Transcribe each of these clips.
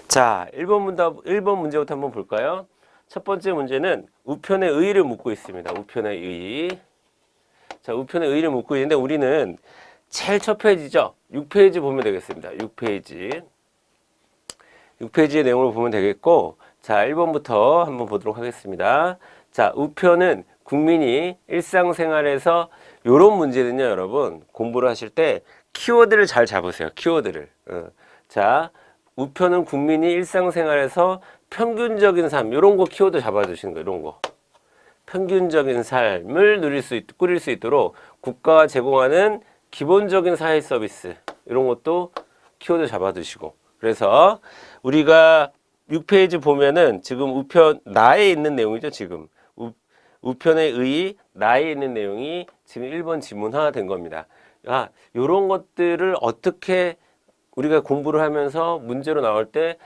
자, 1번 문제부터 한번 볼까요? 첫 번째 문제는 우편의 의의를 묻고 있습니다. 우편의 의의. 자, 우편의 의의를 묻고 있는데 우리는 제일 첫 페이지죠. 6페이지 보면 되겠습니다. 6페이지. 6페이지의 내용을 보면 되겠고, 자, 1번부터 한번 보도록 하겠습니다. 자, 우편은 국민이 일상생활에서 요런 문제는요, 여러분, 공부를 하실 때 키워드를 잘 잡으세요. 키워드를. 자, 우편은 국민이 일상생활에서 평균적인 삶, 요런 거 키워드 잡아주시는 거예요. 이런 거. 평균적인 삶을 꾸릴 수 있도록 국가가 제공하는 기본적인 사회 서비스, 이런 것도 키워드 잡아두시고. 그래서 우리가 6페이지 보면은 지금 우편 나에 있는 내용이죠. 지금 우편의 의의 나에 있는 내용이 지금 1번 지문화 된 겁니다. 아, 요런 것들을 어떻게 우리가 공부를 하면서 문제로 나올 때,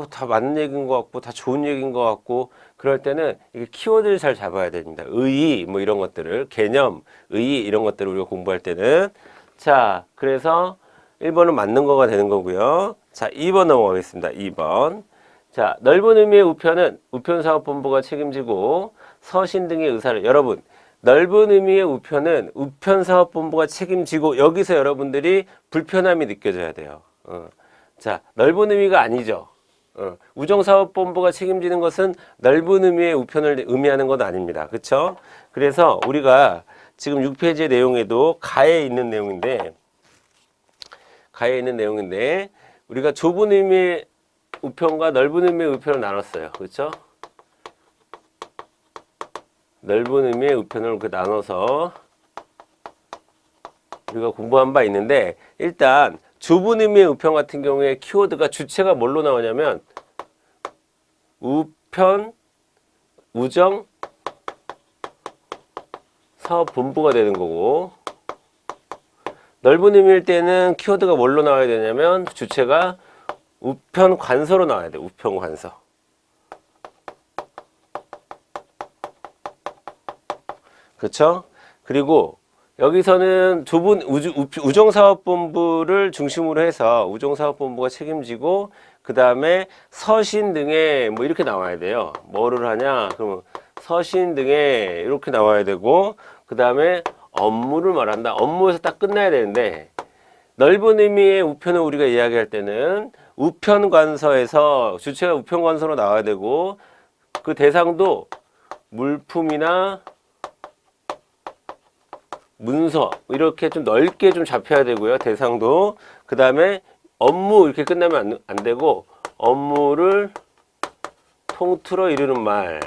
다 맞는 얘기인 것 같고, 다 좋은 얘기인 것 같고, 그럴 때는 이게 키워드를 잘 잡아야 됩니다. 의의, 뭐 이런 것들을, 개념, 의의, 이런 것들을 우리가 공부할 때는. 자, 그래서 1번은 맞는 거가 되는 거고요. 자, 2번 넘어가겠습니다. 2번. 자, 넓은 의미의 우편은 우편사업본부가 책임지고, 서신 등의 의사를, 여러분, 넓은 의미의 우편은 우편사업본부가 책임지고, 여기서 여러분들이 불편함이 느껴져야 돼요. 자, 넓은 의미가 아니죠. 우정사업본부가 책임지는 것은 넓은 의미의 우편을 의미하는 건 아닙니다. 그렇죠? 그래서 우리가 지금 6페이지의 내용에도 가에 있는 내용인데 우리가 좁은 의미의 우편과 넓은 의미의 우편을 나눴어요. 그렇죠? 넓은 의미의 우편을 나눠서 우리가 공부한 바 있는데, 일단 좁은 의미의 우편 같은 경우에 키워드가 주체가 뭘로 나오냐면 우편, 우정, 사업본부가 되는 거고, 넓은 의미일 때는 키워드가 뭘로 나와야 되냐면 주체가 우편관서로 나와야 돼. 우편관서. 그렇죠? 그리고 여기서는 좁은 우정사업본부를 중심으로 해서 우정사업본부가 책임지고, 그 다음에 서신 등에 뭐 이렇게 나와야 돼요. 뭐를 하냐? 그러면 서신 등에 이렇게 나와야 되고, 그 다음에 업무를 말한다. 업무에서 딱 끝나야 되는데, 넓은 의미의 우편을 우리가 이야기할 때는 우편관서에서 주체가 우편관서로 나와야 되고, 그 대상도 물품이나 문서 이렇게 좀 넓게 좀 잡혀야 되고요. 대상도. 그 다음에 업무 이렇게 끝나면 안 되고, 업무를 통틀어 이루는 말,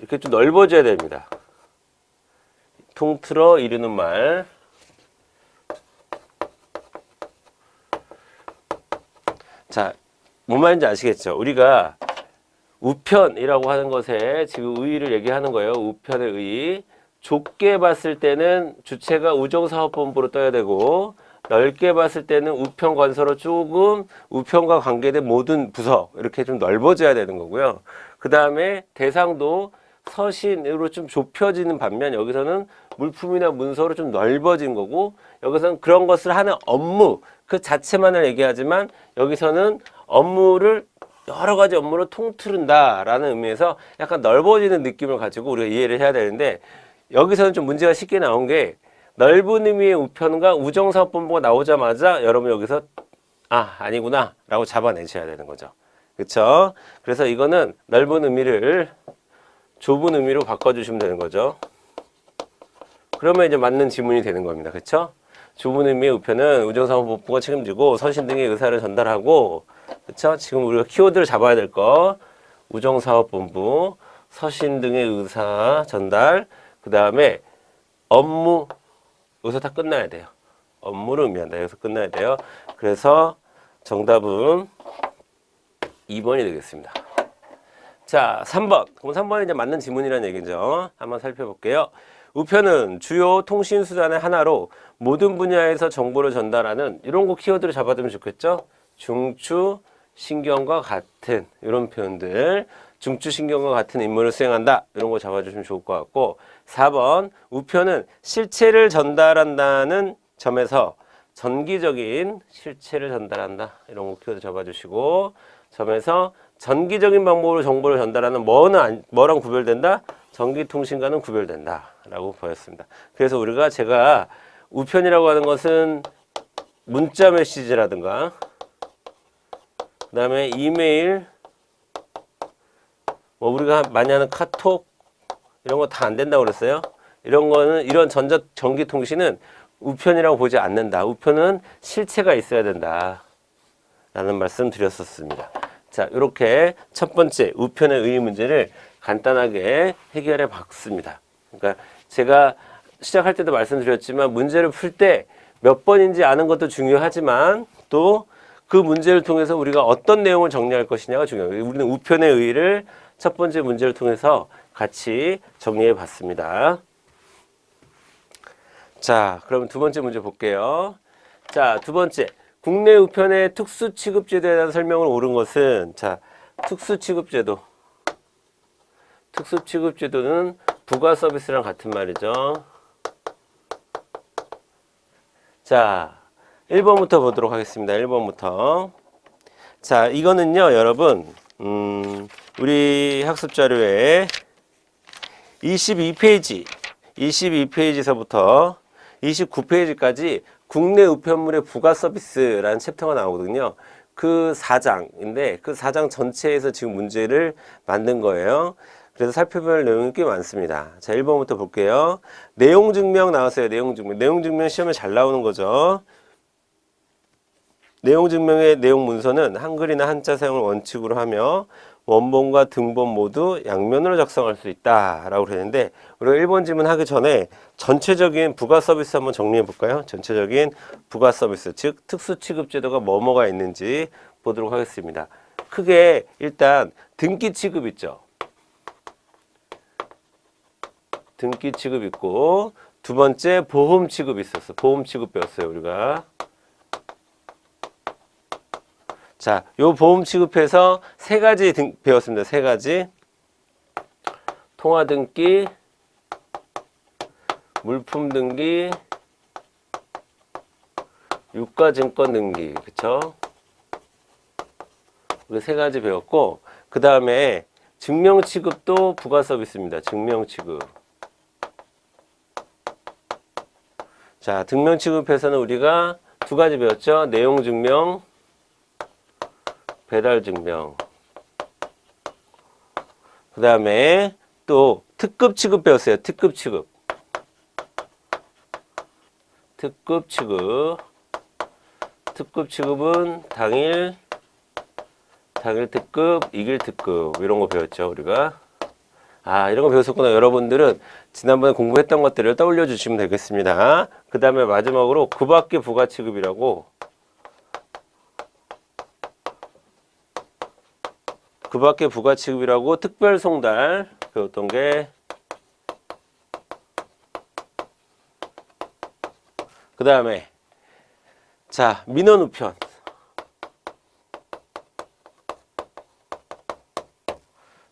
이렇게 좀 넓어져야 됩니다. 통틀어 이루는 말. 자, 뭔 말인지 아시겠죠? 우리가 우편이라고 하는 것에 지금 의의를 얘기하는 거예요. 우편의 의의. 좁게 봤을 때는 주체가 우정사업본부로 떠야 되고, 넓게 봤을 때는 우편관서로 조금 우편과 관계된 모든 부서, 이렇게 좀 넓어져야 되는 거고요. 그 다음에 대상도 서신으로 좀 좁혀지는 반면, 여기서는 물품이나 문서로 좀 넓어진 거고, 여기서는 그런 것을 하는 업무 그 자체만을 얘기하지만, 여기서는 업무를 여러 가지 업무를 통틀은다 라는 의미에서 약간 넓어지는 느낌을 가지고 우리가 이해를 해야 되는데, 여기서는 좀 문제가 쉽게 나온 게, 넓은 의미의 우편과 우정사업본부가 나오자마자 여러분 여기서 아니구나 라고 잡아내셔야 되는 거죠. 그쵸? 그래서 이거는 넓은 의미를 좁은 의미로 바꿔주시면 되는 거죠. 그러면 이제 맞는 지문이 되는 겁니다. 그쵸? 좁은 의미의 우편은 우정사업본부가 책임지고 서신 등의 의사를 전달하고, 그쵸? 지금 우리가 키워드를 잡아야 될 거, 우정사업본부, 서신 등의 의사 전달, 그 다음에 업무, 여기서 다 끝나야 돼요. 업무를 의미한다. 여기서 끝나야 돼요. 그래서 정답은 2번이 되겠습니다. 자, 3번. 그럼 3번이 이제 맞는 지문이라는 얘기죠. 한번 살펴볼게요. 우편은 주요 통신수단의 하나로 모든 분야에서 정보를 전달하는, 이런 거 키워드를 잡아두면 좋겠죠? 중추, 신경과 같은, 이런 표현들. 중추신경과 같은 임무를 수행한다. 이런 거 잡아주시면 좋을 것 같고, 4번 우편은 실체를 전달한다는 점에서 전기적인 실체를 전달한다. 이런 거 키워드 잡아주시고 점에서 전기적인 방법으로 정보를 전달하는 뭐랑 구별된다? 전기통신과는 구별된다 라고 보였습니다. 그래서 우리가 제가 우편이라고 하는 것은 문자 메시지라든가 그 다음에 이메일 뭐 우리가 많이 하는 카톡 이런 거 다 안 된다고 그랬어요. 이런 거는 이런 전기통신은 우편이라고 보지 않는다. 우편은 실체가 있어야 된다 라는 말씀 드렸었습니다. 자, 이렇게 첫 번째 우편의 의의 문제를 간단하게 해결해 봤습니다. 그러니까 제가 시작할 때도 말씀드렸지만 문제를 풀 때 몇 번인지 아는 것도 중요하지만 또 그 문제를 통해서 우리가 어떤 내용을 정리할 것이냐가 중요해요. 우리는 우편의 의의를 첫 번째 문제를 통해서 같이 정리해 봤습니다. 자, 그럼 두 번째 문제 볼게요. 자, 두 번째. 국내 우편의 특수취급제도에 대한 설명을 옳은 것은, 자, 특수취급제도. 특수취급제도는 부가 서비스랑 같은 말이죠. 자, 1번부터 보도록 하겠습니다. 1번부터. 자, 이거는요, 여러분, 우리 학습 자료에 22페이지서부터 29페이지까지 국내 우편물의 부가 서비스라는 챕터가 나오거든요. 그 4장인데 그 4장 전체에서 지금 문제를 만든 거예요. 그래서 살펴볼 내용이 꽤 많습니다. 자, 1번부터 볼게요. 내용 증명 나왔어요. 내용 증명. 내용 증명 시험에 잘 나오는 거죠. 내용 증명의 내용 문서는 한글이나 한자 사용을 원칙으로 하며 원본과 등본 모두 양면으로 작성할 수 있다라고 그랬는데 우리가 1번 질문 하기 전에 전체적인 부가 서비스 한번 정리해 볼까요? 전체적인 부가 서비스, 즉 특수 취급 제도가 뭐가 있는지 보도록 하겠습니다. 크게 일단 등기 취급 있죠. 등기 취급 있고 두 번째 보험 취급 있었어. 보험 취급 배웠어요, 우리가. 자, 요 보험 취급해서 세 가지 배웠습니다. 세 가지. 통화 등기, 물품 등기, 유가 증권 등기. 그쵸? 그 세 가지 배웠고, 그 다음에 증명 취급도 부가 서비스입니다. 증명 취급. 자, 증명 취급에서는 우리가 두 가지 배웠죠. 내용 증명, 배달 증명. 그 다음에 또 특급 취급 배웠어요. 특급 취급. 특급 취급. 특급 취급은 당일 특급, 이길 특급 이런 거 배웠죠, 우리가. 아, 이런 거 배웠었구나. 여러분들은 지난번에 공부했던 것들을 떠올려 주시면 되겠습니다. 그 다음에 마지막으로 그 밖에 부가 취급이라고. 그 밖에 부가 취급이라고 특별 송달 배웠던 게 그 다음에 자, 민원 우편.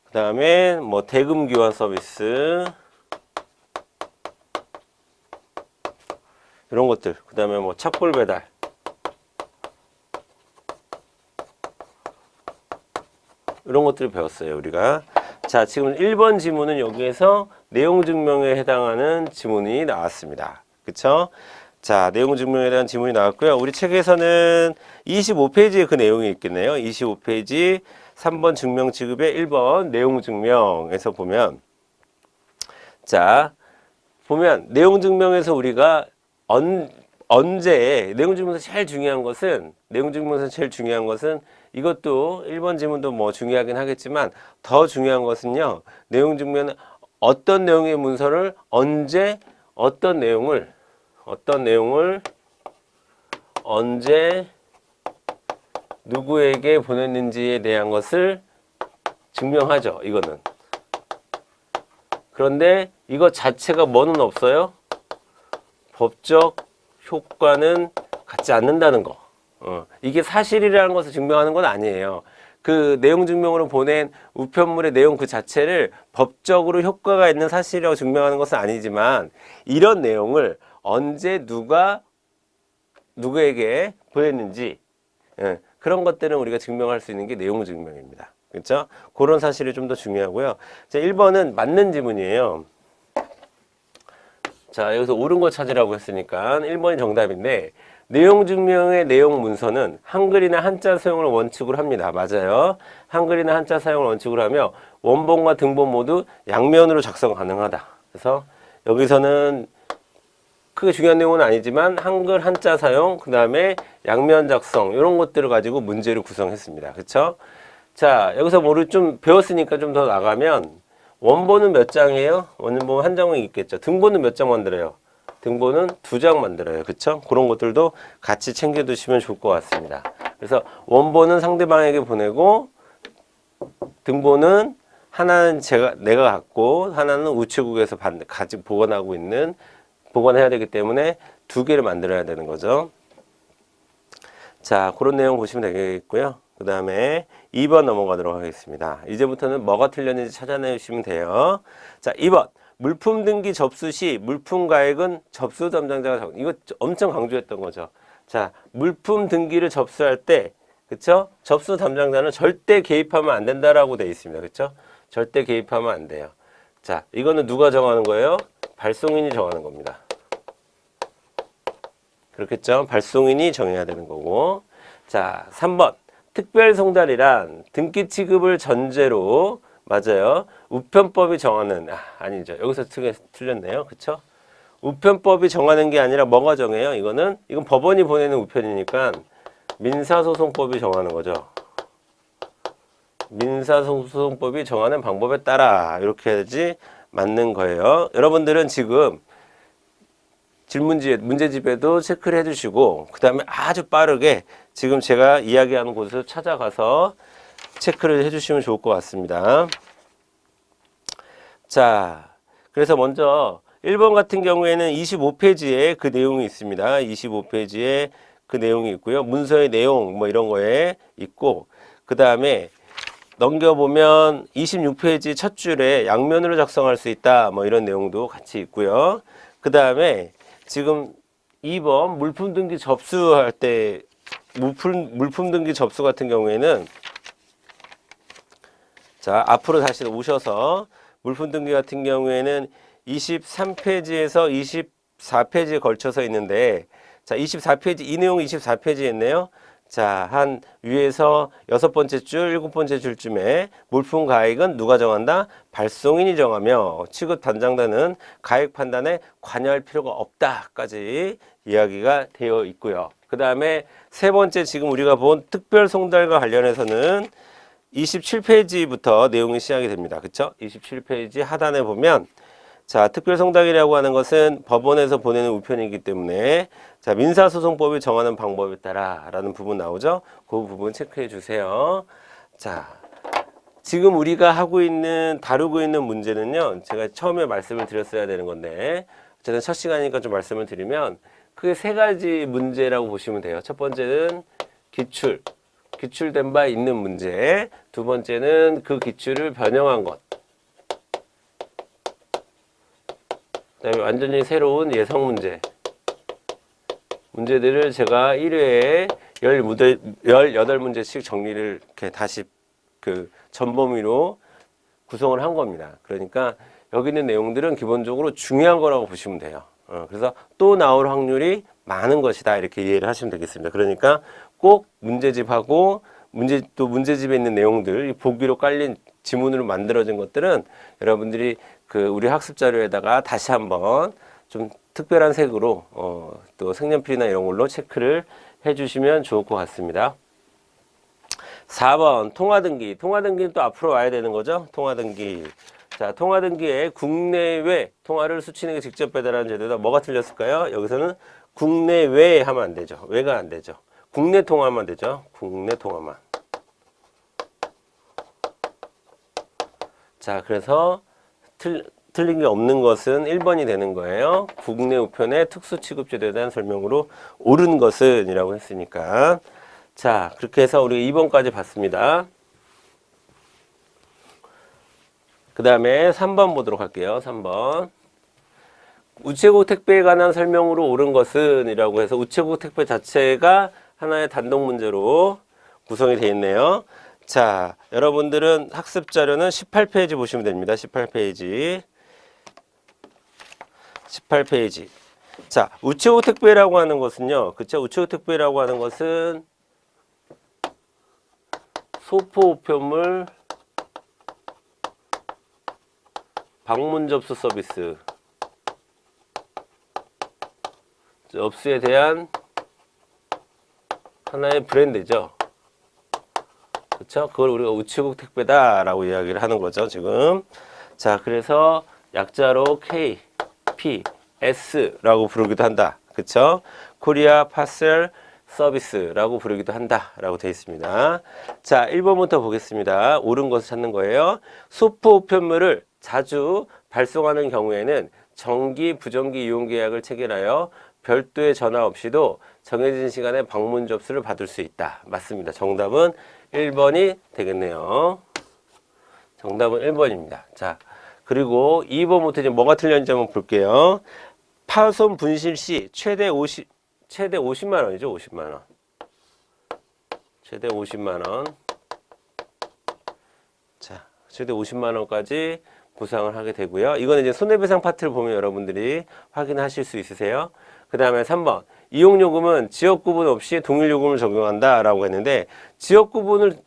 그 다음에 뭐 대금 교환 서비스 이런 것들. 그 다음에 뭐 착불 배달. 이런 것들을 배웠어요, 우리가. 자, 지금 1번 지문은 여기에서 내용 증명에 해당하는 지문이 나왔습니다. 그쵸? 자, 내용 증명에 대한 지문이 나왔고요. 우리 책에서는 25페이지에 그 내용이 있겠네요. 25페이지 3번 증명 취급의 1번 내용 증명에서 보면 자, 보면 내용 증명에서 우리가 언제 내용 증명에서 제일 중요한 것은 이것도 1번 지문도 뭐 중요하긴 하겠지만 더 중요한 것은요. 내용 증명은 어떤 내용의 문서를 언제 어떤 내용을 언제 누구에게 보냈는지에 대한 것을 증명하죠. 이거는. 그런데 이거 자체가 뭐는 없어요? 법적 효과는 갖지 않는다는 거. 이게 사실이라는 것을 증명하는 건 아니에요. 그 내용 증명으로 보낸 우편물의 내용 그 자체를 법적으로 효과가 있는 사실이라고 증명하는 것은 아니지만 이런 내용을 언제 누가 누구에게 보냈는지, 예, 그런 것들은 우리가 증명할 수 있는 게 내용 증명입니다. 그렇죠? 그런 사실이 좀 더 중요하고요. 자, 1번은 맞는 지문이에요. 자, 여기서 옳은 거 찾으라고 했으니까 1번이 정답인데, 내용 증명의 내용 문서는 한글이나 한자 사용을 원칙으로 합니다. 맞아요. 한글이나 한자 사용을 원칙으로 하며 원본과 등본 모두 양면으로 작성 가능하다. 그래서 여기서는 크게 중요한 내용은 아니지만 한글 한자 사용, 그 다음에 양면 작성 이런 것들을 가지고 문제를 구성했습니다. 그렇죠? 자, 여기서 뭐를 좀 배웠으니까 좀 더 나가면 원본은 몇 장이에요? 원본 한 장은 있겠죠. 등본은 몇 장 만들어요? 등본은 2장 만들어요. 그쵸? 그런 것들도 같이 챙겨 두시면 좋을 것 같습니다. 그래서 원본은 상대방에게 보내고 등본은 하나는 내가 갖고 하나는 우체국에서 가지고 보관해야 되기 때문에 2개를 만들어야 되는 거죠. 자, 그런 내용 보시면 되겠고요. 그 다음에 2번 넘어가도록 하겠습니다. 이제부터는 뭐가 틀렸는지 찾아내시면 돼요. 자, 2번. 물품 등기 접수 시 물품 가액은 접수 담당자가 이거 엄청 강조했던 거죠. 자, 물품 등기를 접수할 때, 그쵸? 접수 담당자는 절대 개입하면 안 된다라고 되어 있습니다. 그쵸? 절대 개입하면 안 돼요. 자, 이거는 누가 정하는 거예요? 발송인이 정하는 겁니다. 그렇겠죠? 발송인이 정해야 되는 거고. 자, 3번. 특별 송달이란 등기 취급을 전제로, 맞아요, 우편법이 정하는, 아니죠. 여기서 틀렸네요. 그쵸? 우편법이 정하는 게 아니라 뭐가 정해요? 이건 법원이 보내는 우편이니까 민사소송법이 정하는 거죠. 민사소송법이 정하는 방법에 따라 이렇게 해야지 맞는 거예요. 여러분들은 지금 문제집에도 체크를 해주시고, 그 다음에 아주 빠르게 지금 제가 이야기하는 곳에서 찾아가서 체크를 해주시면 좋을 것 같습니다. 자, 그래서 먼저 1번 같은 경우에는 25페이지에 그 내용이 있습니다. 25페이지에 그 내용이 있고요. 문서의 내용 뭐 이런 거에 있고, 그 다음에 넘겨보면 26페이지 첫 줄에 양면으로 작성할 수 있다 뭐 이런 내용도 같이 있고요. 그 다음에 지금 2번 물품 등기 접수할 때 물품 등기 접수 같은 경우에는, 자, 앞으로 다시 오셔서 물품 등기 같은 경우에는 23페이지에서 24페이지에 걸쳐서 있는데, 자, 24페이지, 이 내용이 24페이지였네요. 자, 한 위에서 6번째 줄, 7번째 줄쯤에 물품 가액은 누가 정한다? 발송인이 정하며 취급 담당자는 가액 판단에 관여할 필요가 없다까지 이야기가 되어 있고요. 그 다음에 세 번째 지금 우리가 본 특별 송달과 관련해서는 27페이지부터 내용이 시작이 됩니다. 그쵸? 27페이지 하단에 보면, 자, 특별 송달이라고 하는 것은 법원에서 보내는 우편이기 때문에, 자, 민사소송법이 정하는 방법에 따라 라는 부분 나오죠? 그 부분 체크해 주세요. 자, 지금 우리가 다루고 있는 문제는요, 제가 처음에 말씀을 드렸어야 되는 건데, 어쨌든 첫 시간이니까 좀 말씀을 드리면, 크게 3가지 문제라고 보시면 돼요. 첫 번째는 기출된 바 있는 문제. 두 번째는 그 기출을 변형한 것. 그다음에 완전히 새로운 예성 문제들을 제가 1회에 18문제씩 정리를 이렇게 다시 그 전범위로 구성을 한 겁니다. 그러니까 여기 있는 내용들은 기본적으로 중요한 거라고 보시면 돼요. 그래서 또 나올 확률이 많은 것이다 이렇게 이해를 하시면 되겠습니다. 그러니까 꼭 문제집하고 문제집에 있는 내용들, 보기로 깔린 지문으로 만들어진 것들은 여러분들이 그 우리 학습 자료에다가 다시 한번 좀 특별한 색으로 또 색연필이나 이런 걸로 체크를 해주시면 좋을 것 같습니다. 4번 통화등기. 통화등기는 또 앞으로 와야 되는 거죠. 통화등기. 자, 통화등기에 국내외 통화를 수취인에게 직접 배달하는 제도다. 뭐가 틀렸을까요? 여기서는 국내외 하면 안 되죠. 외가 안 되죠. 국내 통화만 되죠. 국내 통화만. 자, 그래서 틀린 게 없는 것은 1번이 되는 거예요. 국내 우편의 특수취급제도에 대한 설명으로 옳은 것은 이라고 했으니까. 자, 그렇게 해서 우리 2번까지 봤습니다. 그 다음에 3번 보도록 할게요. 3번. 우체국 택배에 관한 설명으로 옳은 것은 이라고 해서 우체국 택배 자체가 하나의 단독 문제로 구성이 되어 있네요. 자, 여러분들은 학습 자료는 18페이지 보시면 됩니다. 18페이지. 18페이지. 자, 우체국 택배라고 하는 것은요. 그쵸? 우체국 택배라고 하는 것은 소포 우편물 방문 접수 서비스. 접수에 대한 하나의 브랜드죠. 그렇죠? 그걸 우리가 우체국 택배다라고 이야기를 하는 거죠, 지금. 자, 그래서 약자로 KPS라고 부르기도 한다. 그렇죠? 코리아 파셀 서비스라고 부르기도 한다라고 되어 있습니다. 자, 1번부터 보겠습니다. 옳은 것을 찾는 거예요. 소포 우편물을 자주 발송하는 경우에는 정기, 부정기 이용 계약을 체결하여 별도의 전화 없이도 정해진 시간에 방문 접수를 받을 수 있다. 맞습니다. 정답은 1번이 되겠네요. 정답은 1번입니다. 자, 그리고 2번부터 이제 뭐가 틀렸는지 한번 볼게요. 파손 분실 시 최대 50만 원이죠. 50만 원. 최대 50만 원. 자, 최대 50만 원까지 보상을 하게 되고요. 이거는 이제 손해배상 파트를 보면 여러분들이 확인하실 수 있으세요. 그 다음에 3번. 이용요금은 지역구분 없이 동일요금을 적용한다 라고 했는데 지역구분을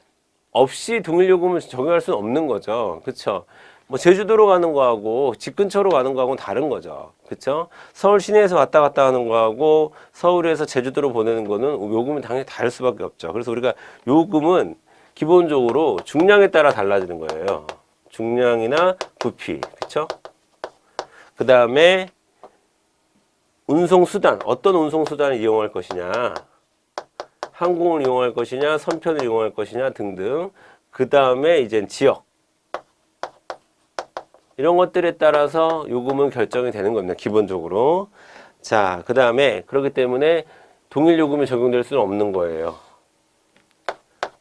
없이 동일요금을 적용할 수는 없는 거죠. 그쵸? 뭐 제주도로 가는 거하고 집 근처로 가는 거하고는 다른 거죠. 그쵸? 서울 시내에서 왔다 갔다 하는 거하고 서울에서 제주도로 보내는 거는 요금은 당연히 다를 수밖에 없죠. 그래서 우리가 요금은 기본적으로 중량에 따라 달라지는 거예요. 중량이나 부피. 그쵸? 그 다음에 운송수단, 어떤 운송수단을 이용할 것이냐, 항공을 이용할 것이냐, 선편을 이용할 것이냐 등등. 그 다음에 이제 지역, 이런 것들에 따라서 요금은 결정이 되는 겁니다. 기본적으로. 자, 그 다음에 그렇기 때문에 동일 요금이 적용될 수는 없는 거예요.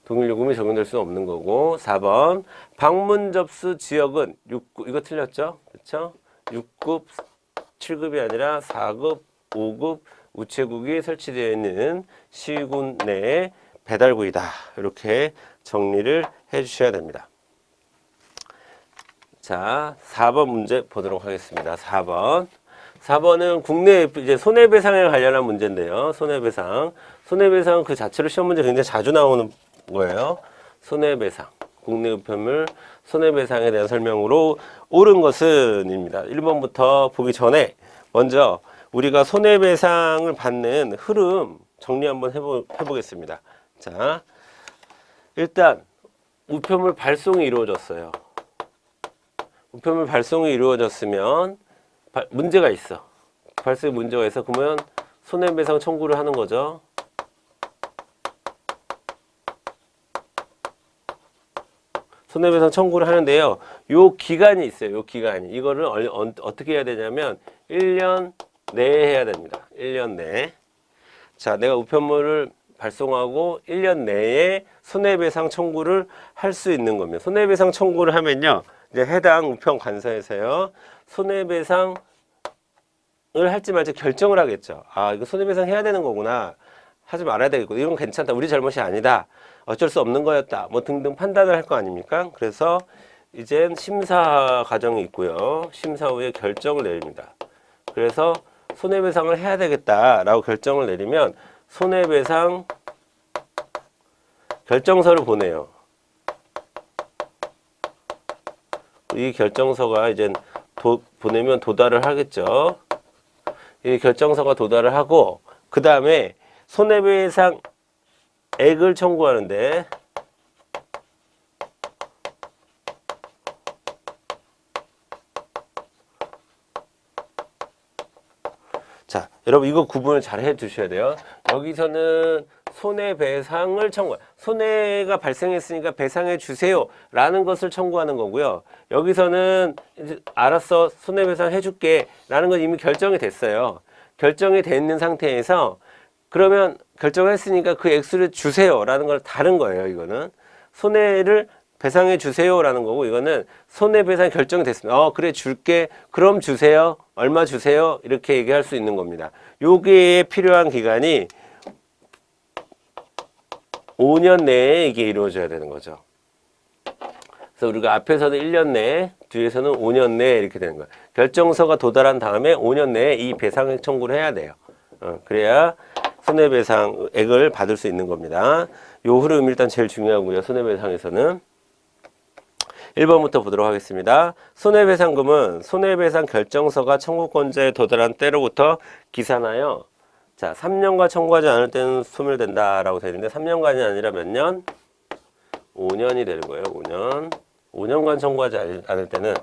동일 요금이 적용될 수는 없는 거고. 4번 방문 접수 지역은 6급, 이거 틀렸죠? 그렇죠? 6급 7급이 아니라 4급, 5급 우체국이 설치되어 있는 시군 내의 배달구이다. 이렇게 정리를 해 주셔야 됩니다. 자, 4번 문제 보도록 하겠습니다. 4번. 4번은 국내 이제 손해배상에 관련한 문제인데요. 손해배상. 손해배상 그 자체로 시험 문제 굉장히 자주 나오는 거예요. 손해배상. 국내 우편물 손해배상에 대한 설명으로 옳은 것은입니다. 1번부터 보기 전에 먼저 우리가 손해배상을 받는 흐름 정리 한번 해보겠습니다. 자, 일단 우편물 발송이 이루어졌어요. 우편물 발송이 이루어졌으면 문제가 있어. 발송에 문제가 있어. 그러면 손해배상 청구를 하는 거죠. 손해배상 청구를 하는데요. 요 기간이 있어요. 요 기간이. 이거를 어떻게 해야 되냐면 1년 내에 해야 됩니다. 1년 내에. 자, 내가 우편물을 발송하고 1년 내에 손해배상 청구를 할 수 있는 겁니다. 손해배상 청구를 하면요. 이제 해당 우편 관서에서요. 손해배상을 할지 말지 결정을 하겠죠. 아, 이거 손해배상 해야 되는 거구나. 하지 말아야 되겠고. 이건 괜찮다. 우리 잘못이 아니다. 어쩔 수 없는 거였다. 뭐 등등 판단을 할 거 아닙니까? 그래서 이젠 심사 과정이 있고요. 심사 후에 결정을 내립니다. 그래서 손해배상을 해야 되겠다라고 결정을 내리면 손해배상 결정서를 보내요. 이 결정서가 이제 보내면 도달을 하겠죠. 이 결정서가 도달을 하고 그 다음에 손해배상 액을 청구하는데 자, 여러분 이거 구분을 잘 해 두셔야 돼요. 여기서는 손해배상을 청구, 손해가 발생했으니까 배상해 주세요 라는 것을 청구하는 거고요. 여기서는 이제 알았어, 손해배상 해줄게 라는 건 이미 결정이 됐어요. 결정이 돼 있는 상태에서 그러면 결정했으니까 그 액수를 주세요 라는 걸 다른 거예요. 이거는 손해를 배상해 주세요라는 거고, 이거는 손해배상 결정이 됐습니다. 그래 줄게. 그럼 주세요. 얼마 주세요. 이렇게 얘기할 수 있는 겁니다. 요게 필요한 기간이 5년 내에 이게 이루어져야 되는 거죠. 그래서 우리가 앞에서는 1년 내에, 뒤에서는 5년 내에 이렇게 되는 거예요. 결정서가 도달한 다음에 5년 내에 이 배상 청구를 해야 돼요. 그래야 손해배상액을 받을 수 있는 겁니다. 요 흐름이 일단 제일 중요하고요. 손해배상에서는 1번부터 보도록 하겠습니다. 손해배상금은 손해배상 결정서가 청구권자에 도달한 때로부터 기산하여, 자, 3년간 청구하지 않을 때는 소멸된다라고 되어 있는데, 3년간이 아니라 몇 년? 5년이 되는 거예요. 5년. 5년간 청구하지 않을 때는,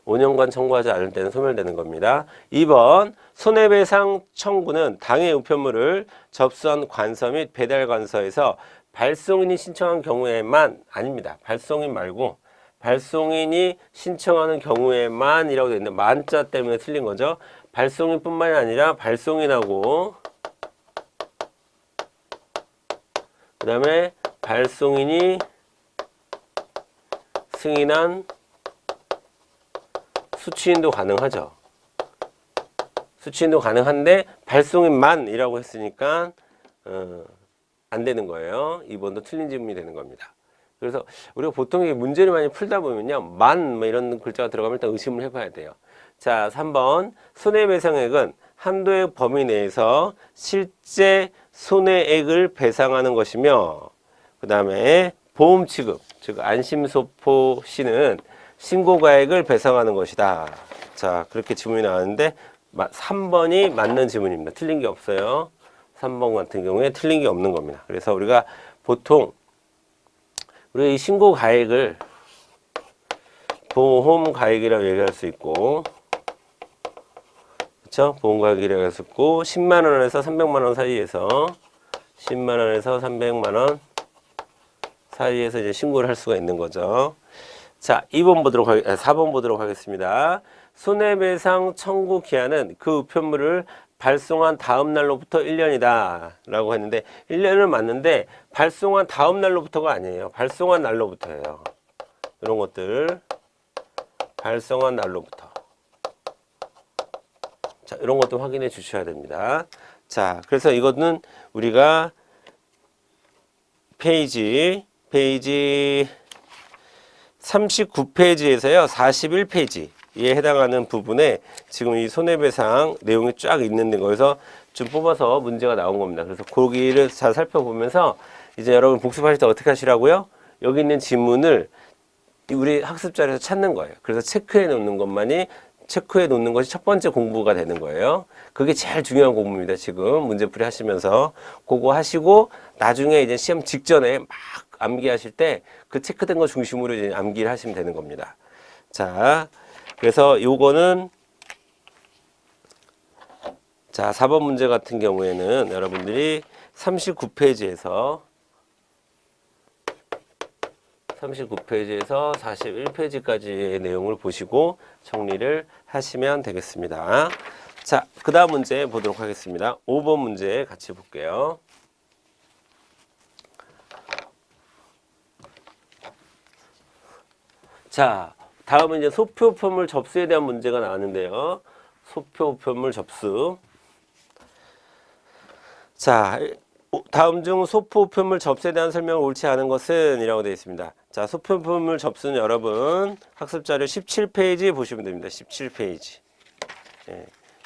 5년간 청구하지 않을 때는 소멸되는 겁니다. 2번, 손해배상 청구는 당해 우편물을 접수한 관서 및 배달 관서에서 발송인이 신청한 경우에만, 아닙니다. 발송인 말고 발송인이 신청하는 경우에만이라고 되어 있는데, 만자 때문에 틀린 거죠. 발송인뿐만이 아니라 발송인하고, 그 다음에 발송인이 승인한 수취인도 가능하죠. 수취인도 가능한데 발송인만이라고 했으니까 안 되는 거예요. 2번도 틀린 질문이 되는 겁니다. 그래서 우리가 보통 문제를 많이 풀다 보면요, 만 뭐 이런 글자가 들어가면 일단 의심을 해봐야 돼요. 자, 3번, 손해배상액은 한도의 범위 내에서 실제 손해액을 배상하는 것이며, 그 다음에 보험 취급, 즉 안심소포 씨는 신고가액을 배상하는 것이다. 자, 그렇게 질문이 나왔는데 3번이 맞는 질문입니다. 틀린 게 없어요. 3번 같은 경우에 틀린 게 없는 겁니다. 그래서 우리가 보통 우리가 이 신고가액을 보험가액이라고 얘기할 수 있고, 그렇죠? 보험가액이라고 할 수 있고, 10만 원에서 300만 원 사이에서 10만 원에서 300만 원 사이에서 이제 신고를 할 수가 있는 거죠. 자, 4번 보도록 하겠습니다. 손해배상 청구 기한은 그 우편물을 발송한 다음 날로부터 1년이다 라고 했는데, 1년은 맞는데 발송한 다음 날로부터가 아니에요. 발송한 날로부터예요. 이런 것들 발송한 날로부터. 자, 이런 것도 확인해 주셔야 됩니다. 자, 그래서 이거는 우리가 페이지 39페이지에서요 41페이지에 해당하는 부분에 지금 이 손해배상 내용이 쫙 있는데, 거기서 좀 뽑아서 문제가 나온 겁니다. 그래서 거기를 잘 살펴보면서 이제 여러분 복습하실 때 어떻게 하시라고요? 여기 있는 지문을 우리 학습 자료에서 찾는 거예요. 그래서 체크해 놓는 것이 첫 번째 공부가 되는 거예요. 그게 제일 중요한 공부입니다. 지금 문제풀이 하시면서 그거 하시고, 나중에 이제 시험 직전에 막 암기하실 때 그 체크된 거 중심으로 이제 암기를 하시면 되는 겁니다. 자, 그래서 요거는, 자, 4번 문제 같은 경우에는 여러분들이 39페이지에서 41페이지까지의 내용을 보시고 정리를 하시면 되겠습니다. 자, 그 다음 문제 보도록 하겠습니다. 5번 문제 같이 볼게요. 자, 다음은 이제 소표 우편물 접수에 대한 문제가 나왔는데요. 소표 우편물 접수. 자, 다음 중 소표 우편물 접수에 대한 설명을 옳지 않은 것은 이라고 되어 있습니다. 자, 소표 우편물 접수는 여러분 학습자료 17페이지 보시면 됩니다. 17페이지.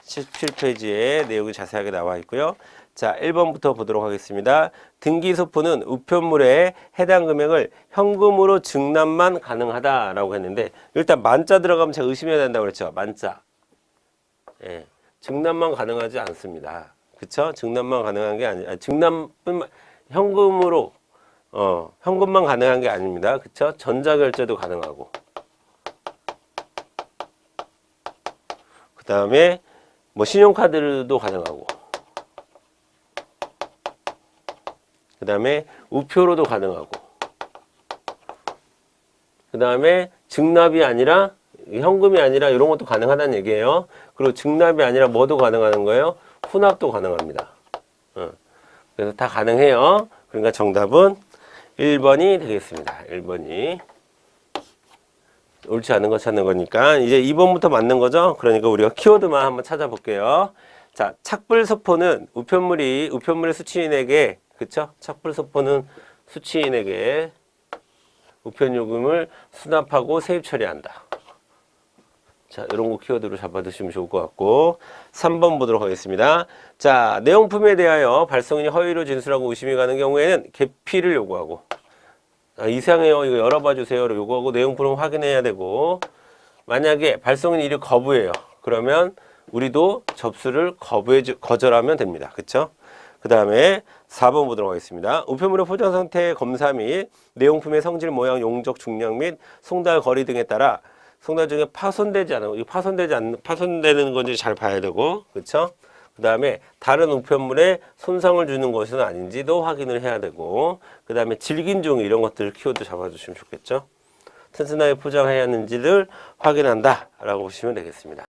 17페이지에 내용이 자세하게 나와 있고요. 자, 1번부터 보도록 하겠습니다. 등기소포는 우편물에 해당 금액을 현금으로 증납만 가능하다라고 했는데, 일단 만자 들어가면 제가 의심해야 된다고 그랬죠. 만자. 증납만 가능하지 않습니다. 그쵸? 증납만 가능한 게 현금으로, 현금만 가능한 게 아닙니다. 그쵸? 전자결제도 가능하고. 그 다음에 뭐 신용카드도 가능하고. 그 다음에 우표로도 가능하고, 그 다음에 증납이 아니라 현금이 아니라 이런 것도 가능하다는 얘기예요. 그리고 증납이 아니라 뭐도 가능한 거예요? 혼합도 가능합니다. 그래서 다 가능해요. 그러니까 정답은 1번이 되겠습니다. 1번이. 옳지 않은 거 찾는 거니까 이제 2번부터 맞는 거죠. 그러니까 우리가 키워드만 한번 찾아볼게요. 자, 착불소포는 우편물의 수취인에게, 그쵸? 착불소포는 수취인에게 우편요금을 수납하고 세입 처리한다. 자, 이런 거 키워드로 잡아두시면 좋을 것 같고 3번 보도록 하겠습니다. 자, 내용품에 대하여 발송인이 허위로 진술하고 의심이 가는 경우에는 개피를 요구하고, 이상해요, 이거 열어봐 주세요를 요구하고 내용품을 확인해야 되고, 만약에 발송인이 이를 거부해요. 그러면 우리도 접수를 거절하면 됩니다. 그쵸? 그 다음에 4번 보도록 하겠습니다. 우편물의 포장 상태 검사 및 내용품의 성질, 모양, 용적, 중량 및 송달 거리 등에 따라 송달 중에 파손되지 않은, 이 파손되는 건지 잘 봐야 되고, 그쵸? 그 다음에 다른 우편물에 손상을 주는 것은 아닌지도 확인을 해야 되고, 그 다음에 질긴 종이 이런 것들 키워드 잡아주시면 좋겠죠? 튼튼하게 포장해야 하는지를 확인한다 라고 보시면 되겠습니다.